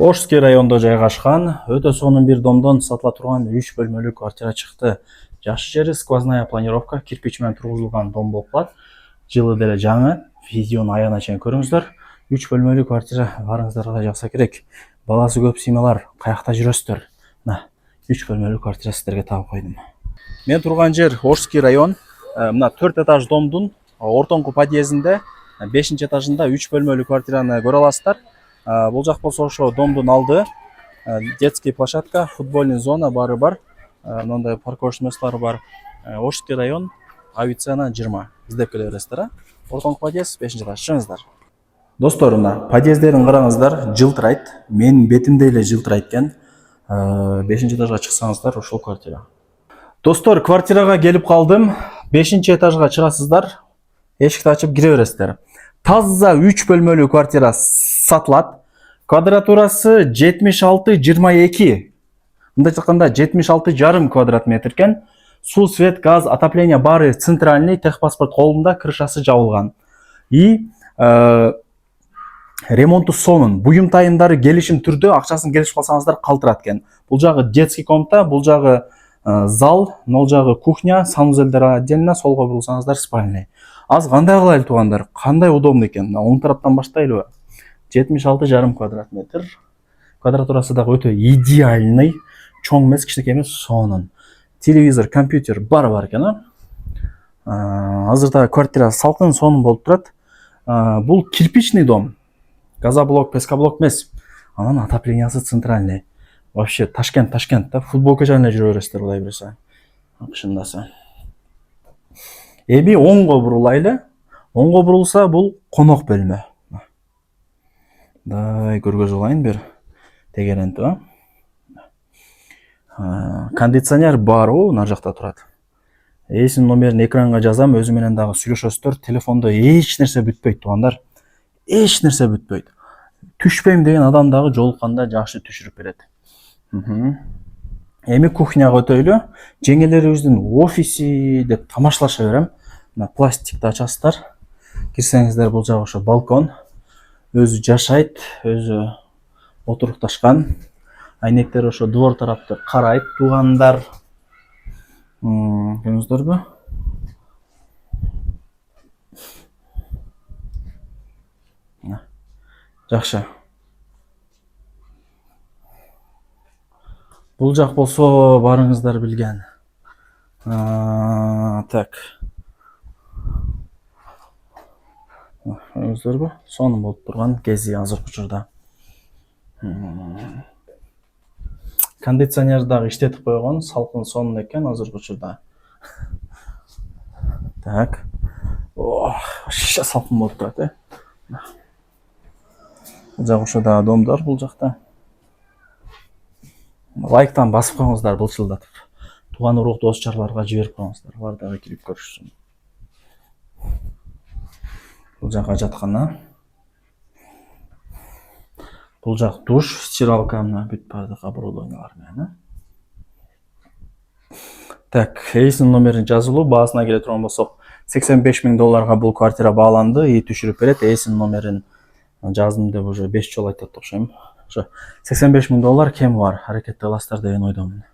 Орский районунда жайгашкан өтө сонун бир домдон сатыла турган 3 бөлмөлүү квартира чыкты. Жакшы жери сквозная планировка, кирпич менен тургузулган дом болуп калат. Жылы деле жаңы, видеону аягына чейин көрүңүздөр. 3 бөлмөлүү квартира барыңыздарга жакса керек. Баласы көп сыймалар, каякта жүрөсүздөр? Мына 3 бөлмөлүү квартира сиздерге таап койдум. Мен турган жер Орский район. Мына 4 этаж домдун ортоңку подъездинде 5 этажында 3 бөлмөлүү квартираны көрө аласыздар. Бул жак болсо ошо домдун алды, детский площадка, футбольный зона бары бар. Мындай парковочный месталары бар. Орский район, Авиценна 20. Издеп келе бересиздер. Ортоңку подъезд 5 этаж. Чыгыңыздар. Достор, мына подъездерин караңыздар, жылтырайт. Менин бетимде эле жылтырайт экен. 5 этажга чыксаңыздар, ошол квартира. Достор, квартирага келип калдым. 5 этажга чыгасыздар. Эшикти ачып кире бересиздер. Таза 3 бөлмөлүү квартира сатылат. Квадратурасы 76-22. Мындай айтканда 76,5 квадрат метр экен. Суу, свет, газ, отопление бары центральный, техпаспорт колунда, крышасы жабылган. И ремонту сонун. Буюм тайымдары келишим түрдө, акчасын келишип калсаңыздар калтырат экен. Бул жагы детский комната, бул жагы зал, мол жагы кухня, санузелдер отдельно, солго бурулсаңыздар спальный. Аз кандай кылайлы туугандар? Кандай удобный экен? Оң тараптан баштайлыбы? 76,5 квадрат метр. Квадратурасы дагы өтө идеальный. Чоң эмес, кичинекей эмес, сонун. Телевизор, компьютер бар экен. Азырда квартира салкын, сонун болуп турат. Бул кирпичный дом. Газоблок, пескоблок эмес. Анан отоплениясы центральный. Вообще Ташкент да. Футболка жайына жүрө бересиздер, Кудай буйруса. Акшындаса. Эми оңго бурулайлы. Оңго бурулса бул конок бөлмө. Дай көргөзүп алайын бир тегеренти. Кондиционер бар, нар жакта турат. Эсин номерин экранга жазам, өзү менен дагы сүйлөшөсүздөр. Телефондо эч нерсе бүтпөйт туугандар. Эч нерсе бүтпөйт. Түшпөйм деген адам дагы жолукканда жакшы түшүрүп берет. Эми кухняга өтөйлү. Жеңелерибиздин офиси деп тамашалаша берем. Мына пластикти ачасыздар. Кирсеңиздер, бул жагы ошо балкон. Өзү жашайт, өзү отурукташкан. Айнектер ошо двор тарапты карайт туугандар. Көрүңүздөрбү? Жакшы. Бул жак болсо барыңыздар билген. Так. Көрүңүздөрбү? Сонун болуп турган кези азыркы учурда. Кондиционер дагы иштетип койгон, салкын сонун экен азыркы учурда. Так. Вообще салкын болуп турат, Бул жак ошо дагы домдор бул жакта. Лайктан басып коюңуздар былчылдатып. Тууган урук дос чарларга жиберип коюңуздар. Алар дагы кирип көрүшсүн. Бул жак ажаткана. Бул жак душ, стиралка мына бүт бардык оборудованиялар менен. Так, эсин номерин жазылуу, баасына келе турган болсок, $85,000 бул квартира бааланды, түшүрүп берет. Эсин номерин жаздым деп уже 5 жолу айтып окшойм. Ошо $85,000 кем бар, аракет кыласыздар деген ойдомун.